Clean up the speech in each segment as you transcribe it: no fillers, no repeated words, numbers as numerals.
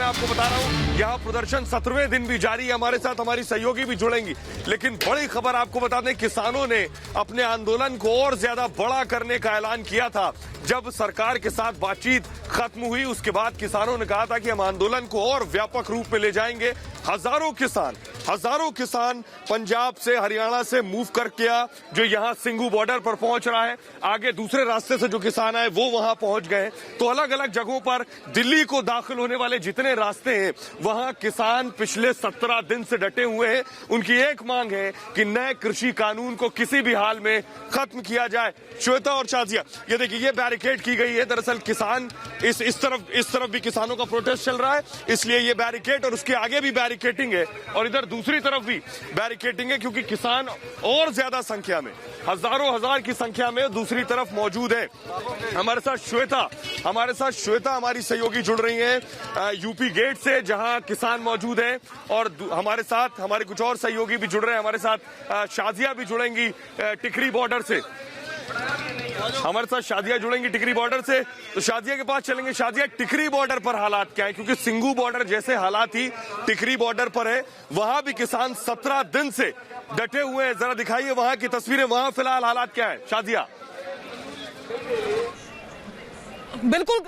मैं आपको बता रहा हूं, यहाँ प्रदर्शन 17वें दिन भी जारी है। हमारे साथ हमारी सहयोगी भी जुड़ेंगी। लेकिन बड़ी खबर आपको बता दें, किसानों ने अपने आंदोलन को और ज्यादा बड़ा करने का ऐलान किया था। जब सरकार के साथ बातचीत खत्म हुई, उसके बाद किसानों ने कहा था कि हम आंदोलन को और व्यापक रूप में ले जाएंगे। हजारों किसान पंजाब से, हरियाणा से मूव करके जो यहाँ सिंघू बॉर्डर पर पहुंच रहा है, आगे दूसरे रास्ते से जो किसान आए वो वहां पहुंच गए। तो अलग अलग जगहों पर दिल्ली को दाखिल होने वाले जितने रास्ते हैं, वहां किसान पिछले 17 दिन से डटे हुए हैं। उनकी एक मांग है कि नए कृषि कानून को किसी भी हाल में खत्म किया जाए। श्वेता और शाजिया, ये देखिए, ये बैरिकेड की गई है। दरअसल किसान इस तरफ भी किसानों का प्रोटेस्ट चल रहा है, इसलिए ये बैरिकेड, और उसके आगे भी बैरिकेडिंग है, और इधर दूसरी तरफ भी बैरिकेडिंग है, क्योंकि किसान और ज्यादा संख्या में, हजार की संख्या में दूसरी तरफ मौजूद है। हमारे साथ श्वेता हमारी सहयोगी जुड़ रही हैं यूपी गेट से, जहां किसान मौजूद हैं, और हमारे साथ हमारे कुछ और सहयोगी भी जुड़ रहे हैं। हमारे साथ शाजिया भी जुड़ेंगी टिकरी बॉर्डर से। टिकरी बॉर्डर से, तो शाजिया के पास चलेंगे। शाजिया, टिकरी बॉर्डर पर हालात क्या है? क्योंकि सिंघू बॉर्डर जैसे हालात ही टिकरी बॉर्डर पर है। वहां भी किसान 17 दिन से डटे हुए हैं। जरा दिखाइए वहां की तस्वीरें, वहां फिलहाल हालात क्या है शाजिया? बिल्कुल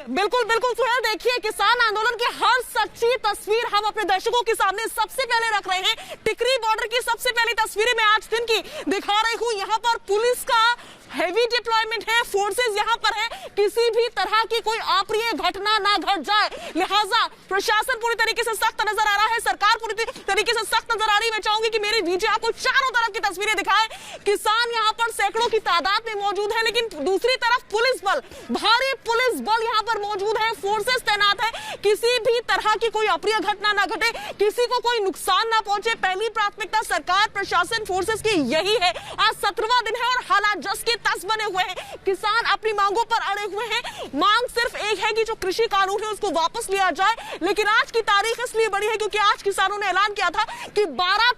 सुहेल, देखिए किसान आंदोलन की हर सच्ची तस्वीर हम अपने दर्शकों के सामने सबसे पहले रख रहे हैं। टिकरी बॉर्डर की सबसे पहली तस्वीरें मैं आज दिन की दिखा रही हूं। यहाँ पर पुलिस का हेवी डिप्लॉयमेंट है, फोर्सेस यहाँ पर है, किसी भी तरह की कोई अप्रिय घटना ना घट जाए, लिहाजा प्रशासन पूरी तरीके से सख्त नजर आ रहा है, सरकार पूरी तरीके से सख्त नजर आ रही है। मैं चाहूंगी कि मेरी वीडियो आपको चारों तरफ की तस्वीरें दिखाए। किसान यहाँ पर सैकड़ों की तादाद में मौजूद है, लेकिन दूसरी तरफ पुलिस बल, भारी पुलिस बल यहाँ पर मौजूद है, फोर्सेस तैनात है। किसी भी तरह की कोई अप्रिय घटना ना घटे, किसी को कोई नुकसान ना पहुंचे, पहली प्राथमिकता सरकार, प्रशासन, फोर्सेस की यही है। आज 17वां दिन है और हालात जस के तस बने हुए हैं। किसान अपनी मांगों पर अड़े हुए हैं। मांग सिर्फ एक है कि जो कृषि कानून है उसको वापस लिया जाए। लेकिन आज की तारीख इसलिए बड़ी है क्योंकि आज किसानों ने ऐलान किया था कि 12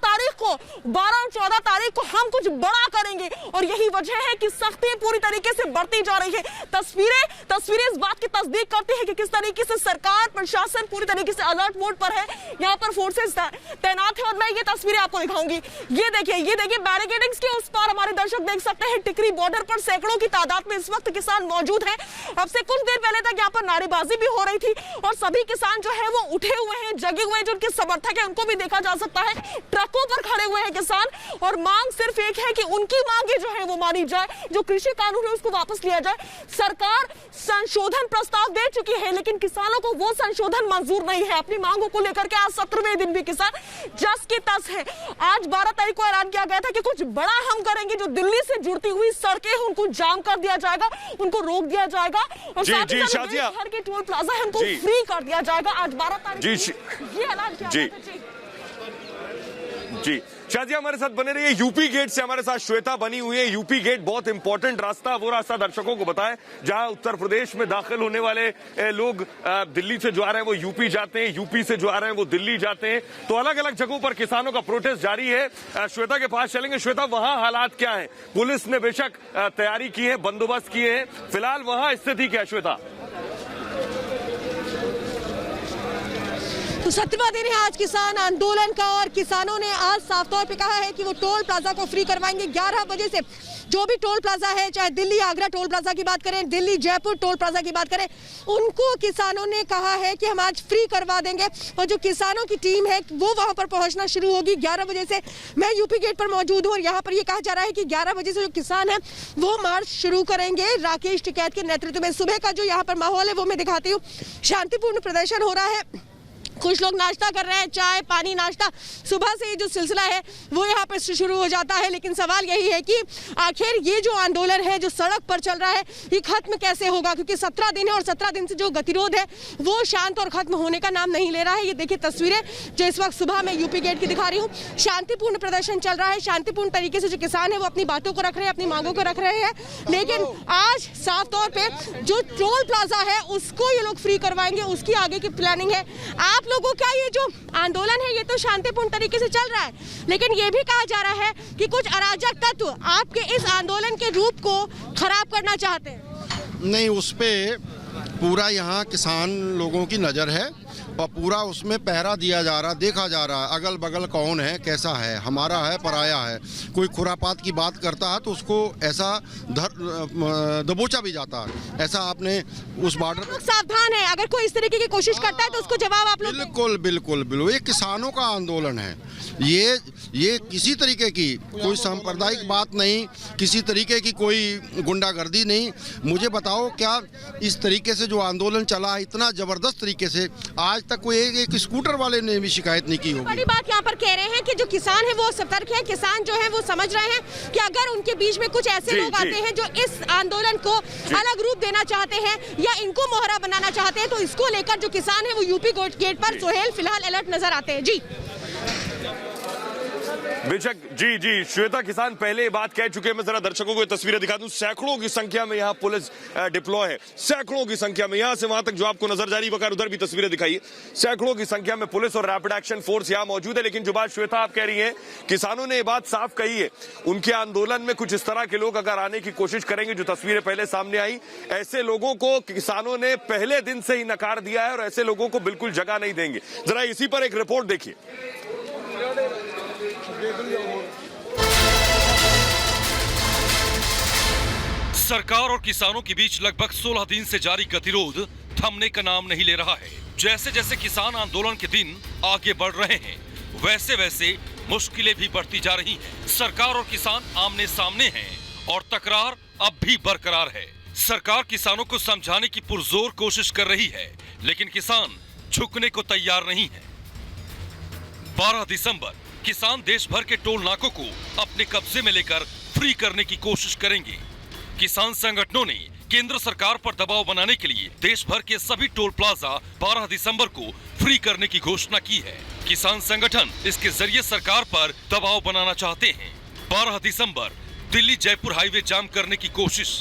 और 14 तारीख को हम कुछ बड़ा करेंगे, और यही वजह है कि सख्ती पूरी तरीके से बढ़ती जा रही है। तस्वीरें इस बात की तस्दीक करती है कि किस तरीके से सरकार, प्रशासन पूरी तरीके से अलर्ट मोड पर है। यहाँ पर फोर्सेस तैनात है, और मैं ये तस्वीरें आपको दिखाऊंगी। ये देखिए बैरिकेडिंग्स के उस पार हमारे दर्शक देख सकते हैं, टिकरी बॉर्डर पर सैकड़ों की तादाद में इस वक्त किसान मौजूद हैं। अब से कुछ देर पहले तक यहाँ पर नारेबाजी भी हो रही थी, और सभी किसान जो है वो उठे हुए हैं, जगे हुए हैं। जो उनके समर्थक है उनको भी देखा जा सकता है, ट्रकों पर खड़े हुए हैं किसान, और मांग सिर्फ एक है कि उनकी मांगे जो है वो मानी जाए, जो कृषि कानून है उसको वापस लिया जाए। सरकार संशोधन प्रस्ताव दे चुकी है, लेकिन किसानों को वो संशोधन मंजूर नहीं है। अपनी मांगों को लेकर के आज 17वें दिन भी किसान जस के तस है। आज 12 तारीख को ऐलान किया गया था कि कुछ बड़ा हम करेंगे, जो दिल्ली से जुड़ती हुई सड़कें हैं उनको जाम कर दिया जाएगा, उनको रोक दिया जाएगा, और साथ ही साथ शहर के टोल प्लाजा है उनको फ्री कर दिया जाएगा। आज 12 तारीख ये ऐलान किया गया था। जी शाजिया, हमारे साथ बने रहिए। यूपी गेट से हमारे साथ श्वेता बनी हुई है। यूपी गेट बहुत इंपॉर्टेंट रास्ता, वो रास्ता दर्शकों को बताएं जहां उत्तर प्रदेश में दाखिल होने वाले लोग दिल्ली से जो आ रहे हैं वो यूपी जाते हैं, यूपी से जो आ रहे हैं वो दिल्ली जाते हैं। तो अलग अलग जगहों पर किसानों का प्रोटेस्ट जारी है। श्वेता के पास चलेंगे। श्वेता, वहां हालात क्या है? पुलिस ने बेशक तैयारी की है, बंदोबस्त किए हैं, फिलहाल वहां स्थिति क्या है श्वेता? तो 17वां दिन है आज किसान आंदोलन का, और किसानों ने आज साफ तौर पे कहा है कि वो टोल प्लाजा को फ्री करवाएंगे। 11 बजे से जो भी टोल प्लाजा है, चाहे दिल्ली आगरा टोल प्लाजा की बात करें, दिल्ली जयपुर टोल प्लाजा की बात करें, उनको किसानों ने कहा है कि हम आज फ्री करवा देंगे। और जो किसानों की टीम है वो वहां पर पहुंचना शुरू होगी 11 बजे से। मैं यूपी गेट पर मौजूद हूँ, और यहाँ पर ये कहा जा रहा है कि 11 बजे से जो किसान है वो मार्च शुरू करेंगे राकेश टिकैत के नेतृत्व में। सुबह का जो यहाँ पर माहौल है वो मैं दिखाती हूँ। शांतिपूर्ण प्रदर्शन हो रहा है, कुछ लोग नाश्ता कर रहे हैं, चाय पानी नाश्ता। सुबह से ये जो सिलसिला है वो यहाँ पर शुरू हो जाता है, लेकिन सवाल यही है कि आखिर ये जो आंदोलन है, जो सड़क पर चल रहा है, ये खत्म कैसे होगा? क्योंकि 17 दिन है, और 17 दिन से जो गतिरोध है वो शांत और खत्म होने का नाम नहीं ले रहा है। ये देखिए तस्वीरें जो इस वक्त सुबह में यूपी गेट की दिखा रही हूँ। शांतिपूर्ण प्रदर्शन चल रहा है, शांतिपूर्ण तरीके से जो किसान है वो अपनी बातों को रख रहे हैं, अपनी मांगों को रख रहे हैं। लेकिन आज साफ तौर पर जो टोल प्लाजा है उसको ये लोग फ्री करवाएंगे, उसकी आगे की प्लानिंग है। आप लोगों का ये जो आंदोलन है ये तो शांतिपूर्ण तरीके से चल रहा है, लेकिन ये भी कहा जा रहा है कि कुछ अराजक तत्व आपके इस आंदोलन के रूप को खराब करना चाहते हैं। नहीं, उस पे पूरा यहाँ किसान लोगों की नज़र है। पूरा उसमें पहरा दिया जा रहा, देखा जा रहा है अगल बगल कौन है, कैसा है, हमारा है, पराया है। कोई खुरापात की बात करता है तो उसको ऐसा दबोचा भी जाता है। ऐसा आपने उस बॉर्डर पर सावधान है, अगर कोई इस तरीके की कोशिश करता है तो उसको जवाब आप लोग बिल्कुल बिल्कुल बिल्कुल। ये किसानों का आंदोलन है, ये किसी तरीके की कोई सांप्रदायिक बात नहीं, किसी तरीके की कोई गुंडागर्दी नहीं। मुझे बताओ, क्या इस तरीके से जो आंदोलन चला है इतना जबरदस्त तरीके से, आज तक कोई एक स्कूटर वाले ने भी शिकायत नहीं की होगी। बड़ी बात यहाँ पर कह रहे हैं कि जो किसान है वो सतर्क है, किसान जो है वो समझ रहे हैं कि अगर उनके बीच में कुछ ऐसे लोग आते हैं जो इस आंदोलन को अलग रूप देना चाहते हैं या इनको मोहरा बनाना चाहते हैं, तो इसको लेकर जो किसान है वो यूपी गेट पर सोहेल फिलहाल अलर्ट नजर आते हैं। जी बेशक जी श्वेता, किसान पहले ये बात कह चुके हैं। मैं जरा दर्शकों को ये तस्वीरें दिखा दूं। सैकड़ों की संख्या में यहाँ पुलिस डिप्लॉय है, सैकड़ों की संख्या में, यहां से वहां तक जो आपको नजर जा रही है, उधर भी तस्वीरें दिखाई, सैकड़ों की संख्या में पुलिस और रैपिड एक्शन फोर्स यहाँ मौजूद है। लेकिन जो बात श्वेता आप कह रही है, किसानों ने ये बात साफ कही है, उनके आंदोलन में कुछ इस तरह के लोग अगर आने की कोशिश करेंगे, जो तस्वीरें पहले सामने आई, ऐसे लोगों को किसानों ने पहले दिन से ही नकार दिया है और ऐसे लोगों को बिल्कुल जगह नहीं देंगे। जरा इसी पर एक रिपोर्ट देखिए। सरकार और किसानों के बीच लगभग 16 दिन से जारी गतिरोध थमने का नाम नहीं ले रहा है। जैसे जैसे किसान आंदोलन के दिन आगे बढ़ रहे हैं, वैसे वैसे मुश्किलें भी बढ़ती जा रही हैं। सरकार और किसान आमने सामने हैं और तकरार अब भी बरकरार है। सरकार किसानों को समझाने की पुरजोर कोशिश कर रही है, लेकिन किसान झुकने को तैयार नहीं है। 12 दिसंबर किसान देश भर के टोल नाकों को अपने कब्जे में लेकर फ्री करने की कोशिश करेंगे। किसान संगठनों ने केंद्र सरकार पर दबाव बनाने के लिए देश भर के सभी टोल प्लाजा 12 दिसंबर को फ्री करने की घोषणा की है। किसान संगठन इसके जरिए सरकार पर दबाव बनाना चाहते हैं। 12 दिसंबर दिल्ली जयपुर हाईवे जाम करने की कोशिश,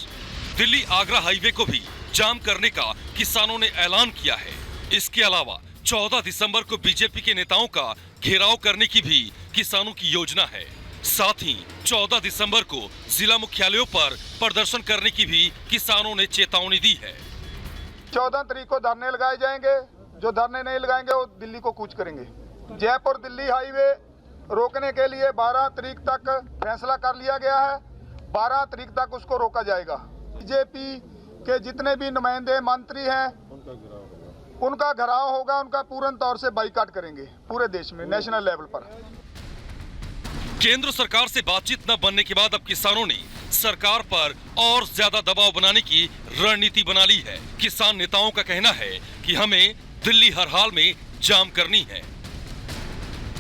दिल्ली आगरा हाईवे को भी जाम करने का किसानों ने ऐलान किया है। इसके अलावा 14 दिसंबर को बीजेपी के नेताओं का घेराव करने की भी किसानों की योजना है। साथ ही 14 दिसंबर को जिला मुख्यालयों पर प्रदर्शन करने की भी किसानों ने चेतावनी दी है। 14 तारीख को धरने लगाए जाएंगे, जो धरने नहीं लगाएंगे वो दिल्ली को कूच करेंगे। जयपुर दिल्ली हाईवे रोकने के लिए 12 तारीख तक फैसला कर लिया गया है, 12 तारीख तक उसको रोका जाएगा। बीजेपी के जितने भी नुमाइंदे मंत्री हैं उनका घेराव होगा, उनका पूर्ण तौर से बाइकाट करेंगे पूरे देश में, नेशनल लेवल पर। केंद्र सरकार से बातचीत न बनने के बाद अब किसानों ने सरकार पर और ज्यादा दबाव बनाने की रणनीति बना ली है। किसान नेताओं का कहना है कि हमें दिल्ली हर हाल में जाम करनी है।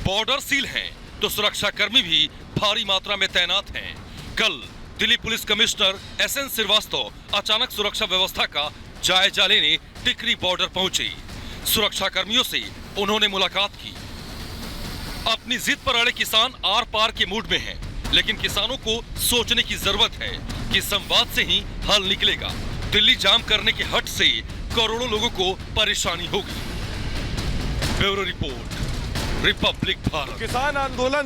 बॉर्डर सील हैं तो सुरक्षा कर्मी भी भारी मात्रा में तैनात हैं। कल Delhi police commissioner SN Srivastava अचानक सुरक्षा व्यवस्था का जायजा लेने टिकरी बॉर्डर पहुंचे। सुरक्षा कर्मियों से उन्होंने मुलाकात की। अपनी जिद पर अड़े किसान आर पार के मूड में हैं, लेकिन किसानों को सोचने की जरूरत है कि संवाद से ही हल निकलेगा। दिल्ली जाम करने के हट से करोड़ों लोगों को परेशानी होगी। Bureau report, Republic Bharat. किसान आंदोलन